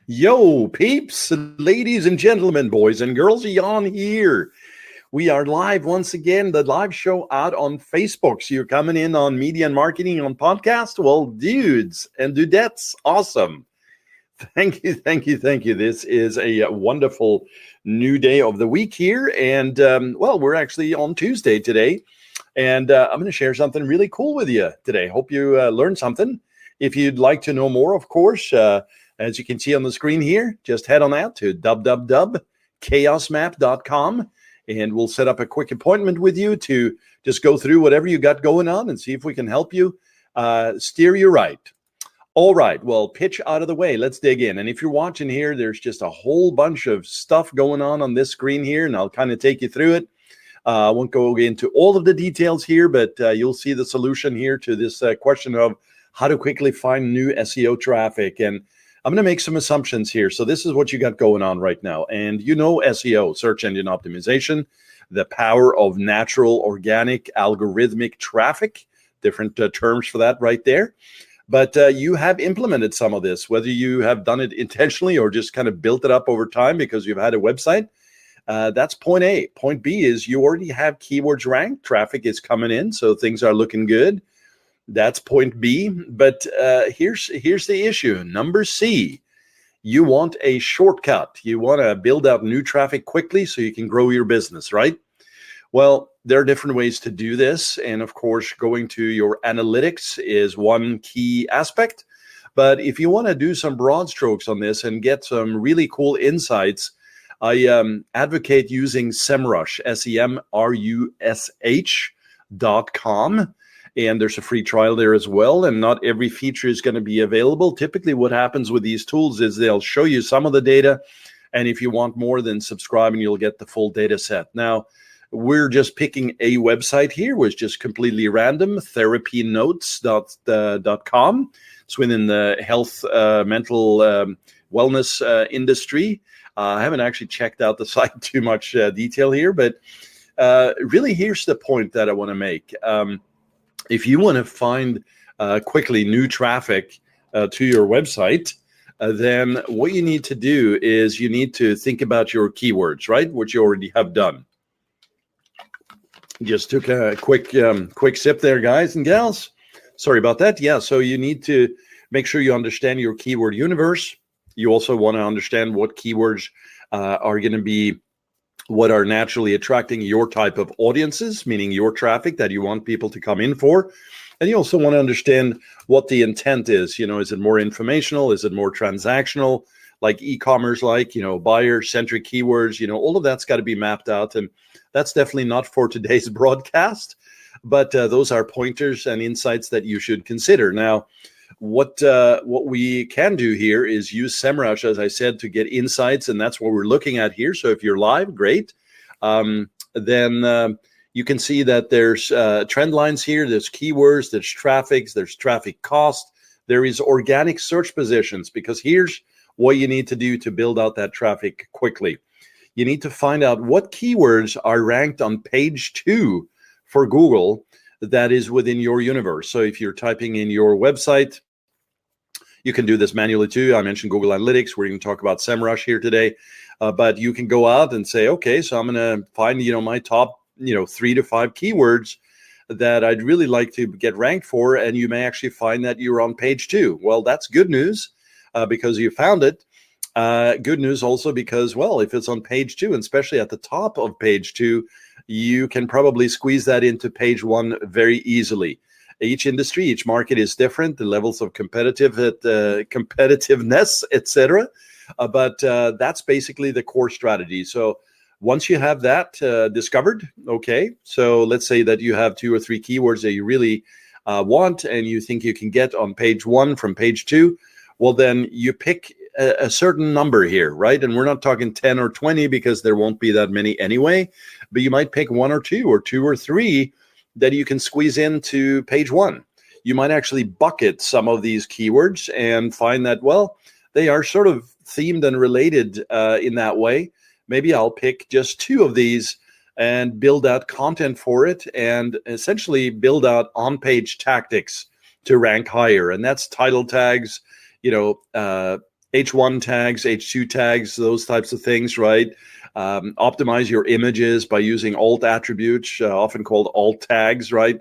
Yo, peeps, ladies and gentlemen, boys and girls, Jan here. We are live once again, the live show out on Facebook. So you're coming in on Media and Marketing on podcast? Well, dudes and dudettes, awesome. Thank you, thank you, thank you. This is a wonderful new day of the week here. And, we're actually on Tuesday today. And I'm going to share something really cool with you today. Hope you learned something. If you'd like to know more, of course, as you can see on the screen here, just head on out to www.chaosmap.com and we'll set up a quick appointment with you to just go through whatever you got going on and see if we can help you steer you right. All right, well, pitch out of the way. Let's dig in. And if you're watching here, there's just a whole bunch of stuff going on this screen here, and I'll kind of take you through it. I won't go into all of the details here, but you'll see the solution here to this question of how to quickly find new SEO traffic. And I'm going to make some assumptions here. So this is what you got going on right now. And you know SEO, search engine optimization, the power of natural, organic, algorithmic traffic, different terms for that right there. But you have implemented some of this, whether you have done it intentionally or just kind of built it up over time because you've had a website. That's point A. Point B is you already have keywords ranked. Traffic is coming in, so things are looking good. That's point B. But here's the issue. Number C, you want a shortcut. You want to build out new traffic quickly so you can grow your business, right? Well, there are different ways to do this. And of course, going to your analytics is one key aspect. But if you want to do some broad strokes on this and get some really cool insights, I advocate using SEMrush, SEMrush.com. And there's a free trial there as well. And not every feature is going to be available. Typically, what happens with these tools is they'll show you some of the data. And if you want more, then subscribe and you'll get the full data set. Now, we're just picking a website here, which is just completely random, therapynotes.com. It's within the health, mental wellness industry. I haven't actually checked out the site too much detail here, but really here's the point that I want to make. If you want to find quickly new traffic to your website, then what you need to do is you need to think about your keywords, right? Which you already have done. Just took a quick sip there, guys and gals. Sorry about that. Yeah, so you need to make sure you understand your keyword universe. You also want to understand what keywords are going to be what are naturally attracting your type of audiences, meaning your traffic that you want people to come in for. And you also want to understand what the intent is. You know, is it more informational? Is it more transactional, like e-commerce, like, buyer-centric keywords? All of that's got to be mapped out. And that's definitely not for today's broadcast, but those are pointers and insights that you should consider. Now, what we can do here is use SEMrush, as I said, to get insights, and that's what we're looking at here. So if you're live, great. Then you can see that there's trend lines here. There's keywords, there's traffic cost. There is organic search positions, because here's what you need to do to build out that traffic quickly. You need to find out what keywords are ranked on page 2 for Google that is within your universe. So if you're typing in your website, you can do this manually too. I mentioned Google Analytics. We're going to talk about SEMrush here today. But you can go out and say, okay, so I'm going to find, my top, 3 to 5 keywords that I'd really like to get ranked for. And you may actually find that you're on page 2. Well, that's good news because you found it. Good news also because, well, if it's on page 2, and especially at the top of page 2, you can probably squeeze that into page 1 very easily. Each industry, each market is different, the levels of competitiveness, etc. But that's basically the core strategy. So once you have that discovered, okay, so let's say that you have 2 or 3 keywords that you really want and you think you can get on page 1 from page 2, well, then you pick a certain number here, right? And we're not talking 10 or 20 because there won't be that many anyway, but you might pick 1 or 2 or 2 or 3 that you can squeeze into page 1. You might actually bucket some of these keywords and find that, well, they are sort of themed and related in that way. Maybe I'll pick just 2 of these and build out content for it and essentially build out on-page tactics to rank higher. And that's title tags, H1 tags, H2 tags, those types of things, right? Optimize your images by using alt attributes, often called alt tags, right?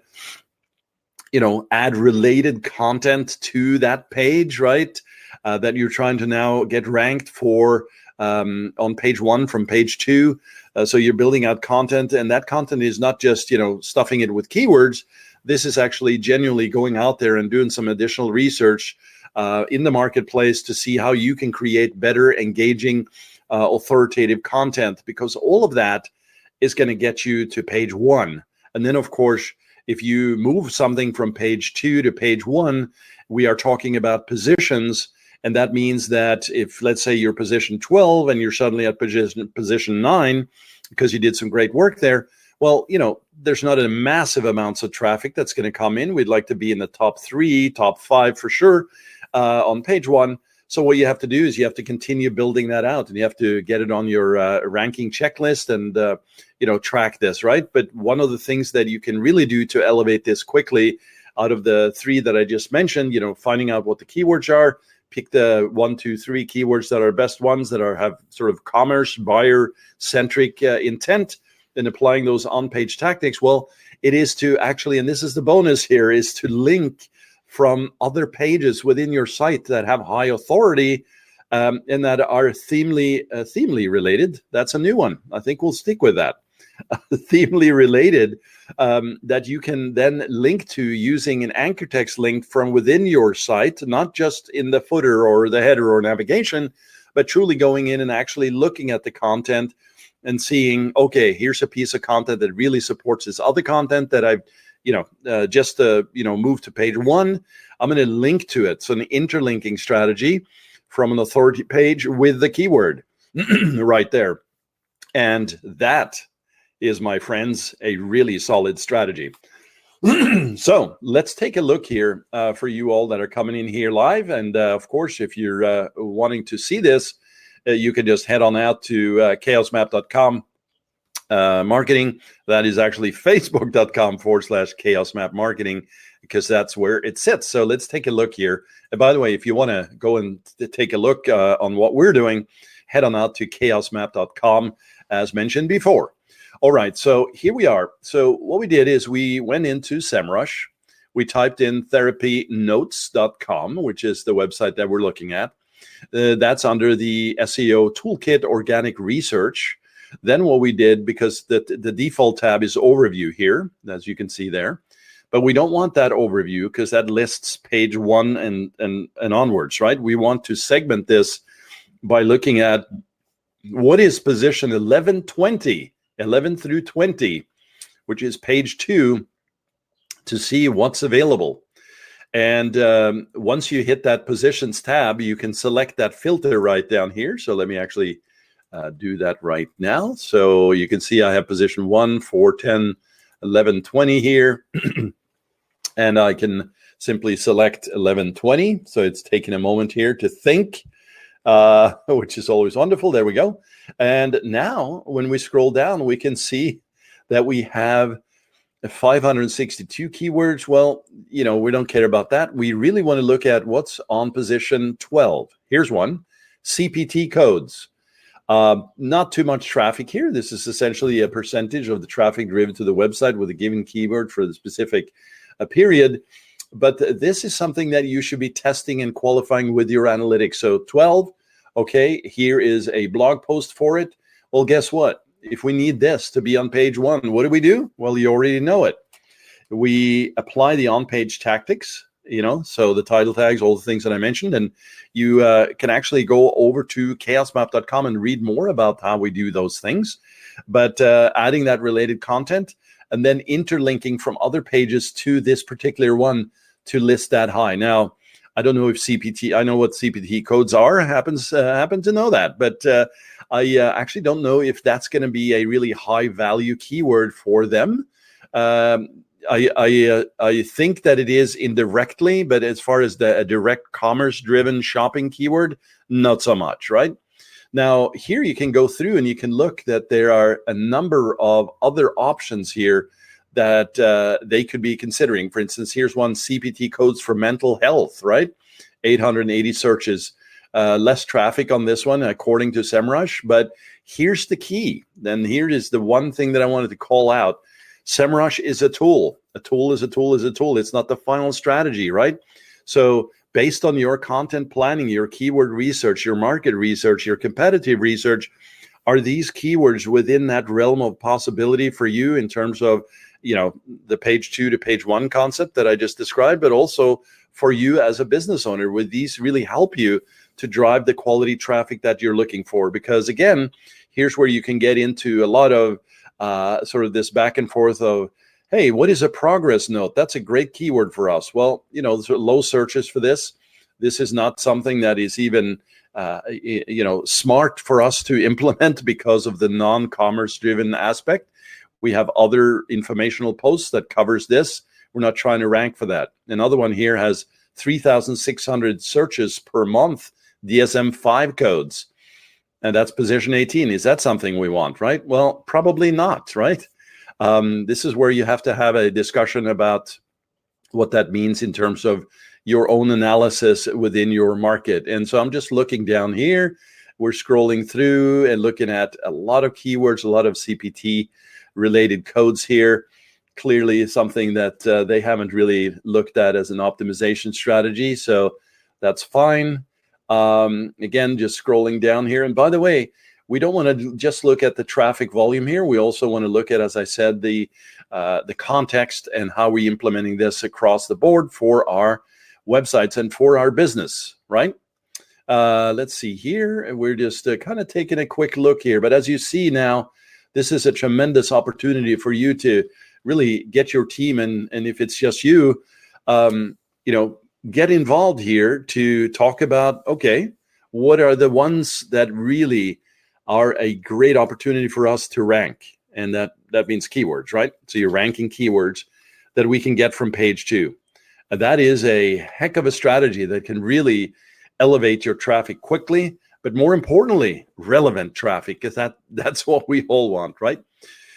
Add related content to that page, right? That you're trying to now get ranked for on page 1 from page 2. So you're building out content, and that content is not just, stuffing it with keywords. This is actually genuinely going out there and doing some additional research in the marketplace to see how you can create better, engaging, authoritative content, because all of that is going to get you to page 1. And then, of course, if you move something from page 2 to page 1, we are talking about positions. And that means that if, let's say, you're position 12 and you're suddenly at position 9 because you did some great work there, well, there's not a massive amounts of traffic that's going to come in. We'd like to be in the top 3, top 5 for sure on page 1. So what you have to do is you have to continue building that out, and you have to get it on your ranking checklist and, track this, right? But one of the things that you can really do to elevate this quickly out of the 3 that I just mentioned, finding out what the keywords are, pick the 1, 2, 3 keywords that are best ones that have sort of commerce, buyer-centric intent, and applying those on-page tactics. Well, it is to actually, and this is the bonus here, is to link from other pages within your site that have high authority and that are themely related. That's a new one. I think we'll stick with that. Themely related, that you can then link to using an anchor text link from within your site, not just in the footer or the header or navigation, but truly going in and actually looking at the content and seeing, okay, here's a piece of content that really supports this other content that I've just move to page 1. I'm going to link to it. So an interlinking strategy from an authority page with the keyword right there. And that is, my friends, a really solid strategy. So let's take a look here for you all that are coming in here live. And of course, if you're wanting to see this, you can just head on out to chaosmap.com. Marketing. That is actually facebook.com/chaosmap marketing, because that's where it sits. So let's take a look here. And by the way, if you want to go and take a look on what we're doing, head on out to chaosmap.com as mentioned before. All right, so here we are. So what we did is we went into SEMrush. We typed in therapynotes.com, which is the website that we're looking at. That's under the SEO Toolkit Organic Research. Then what we did, because the default tab is overview here, as you can see there, but we don't want that overview because that lists page 1 and onwards, right? We want to segment this by looking at what is position 11 through 20, which is page 2, to see what's available. And once you hit that positions tab, you can select that filter right down here. So let me actually do that right now. So you can see I have position 1, 4, 10, 11, 20 here. And I can simply select 11, 20. So it's taking a moment here to think, which is always wonderful. There we go. And now when we scroll down, we can see that we have 562 keywords. Well, we don't care about that. We really want to look at what's on position 12. Here's one, CPT codes. Not too much traffic here. This is essentially a percentage of the traffic driven to the website with a given keyword for the specific period. But this is something that you should be testing and qualifying with your analytics. So 12, okay, here is a blog post for it. Well, guess what? If we need this to be on page 1, what do? Well, you already know it. We apply the on-page tactics, so the title tags, all the things that I mentioned, and you can actually go over to chaosmap.com and read more about how we do those things. But adding that related content and then interlinking from other pages to this particular one to list that high. Now, I don't know if I know what CPT codes are, happen to know that, but I actually don't know if that's going to be a really high value keyword for them. I think that it is indirectly, but as far as a direct commerce driven shopping keyword, not so much, right? Now, here you can go through and you can look that there are a number of other options here that they could be considering. For instance, here's one, CPT codes for mental health, right? 880 searches. less traffic on this one, according to SEMrush. But here's the key. Then here is the one thing that I wanted to call out. SEMrush is a tool. A tool is a tool is a tool. It's not the final strategy, right? So based on your content planning, your keyword research, your market research, your competitive research, are these keywords within that realm of possibility for you in terms of, the page 2 to page 1 concept that I just described, but also for you as a business owner? Would these really help you to drive the quality traffic that you're looking for? Because again, here's where you can get into a lot of sort of this back and forth of, hey, what is a progress note? That's a great keyword for us. Well, there's low searches for this. This is not something that is even smart for us to implement because of the non-commerce driven aspect. We have other informational posts that covers this. We're not trying to rank for that. Another one here has 3,600 searches per month, DSM-5 codes, and that's position 18. Is that something we want, right? Well, probably not, right? This is where you have to have a discussion about what that means in terms of your own analysis within your market. And so I'm just looking down here. We're scrolling through and looking at a lot of keywords, a lot of CPT related codes here. Clearly something that they haven't really looked at as an optimization strategy. So that's fine. Again, just scrolling down here. And by the way, we don't want to just look at the traffic volume here. We also want to look at, as I said, the context and how we're implementing this across the board for our websites and for our business, right? Let's see here. We're just kind of taking a quick look here. But as you see now, this is a tremendous opportunity for you to really get your team, and if it's just you, get involved here to talk about, okay, what are the ones that really are a great opportunity for us to rank? And that means keywords, right? So you're ranking keywords that we can get from page 2. That is a heck of a strategy that can really elevate your traffic quickly, but more importantly, relevant traffic, because that's what we all want, right?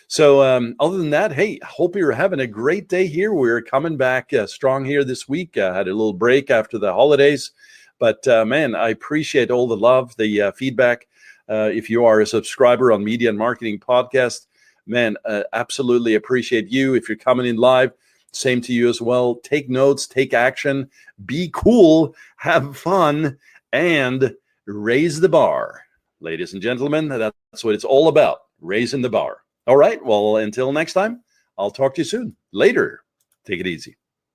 So other than that, hey, hope you're having a great day here. We're coming back strong here this week. I had a little break after the holidays, but man, I appreciate all the love, the feedback. If you are a subscriber on Media and Marketing Podcast, man, absolutely appreciate you. If you're coming in live, same to you as well. Take notes, take action, be cool, have fun, and raise the bar. Ladies and gentlemen, that's what it's all about, raising the bar. All right, well, until next time, I'll talk to you soon. Later. Take it easy.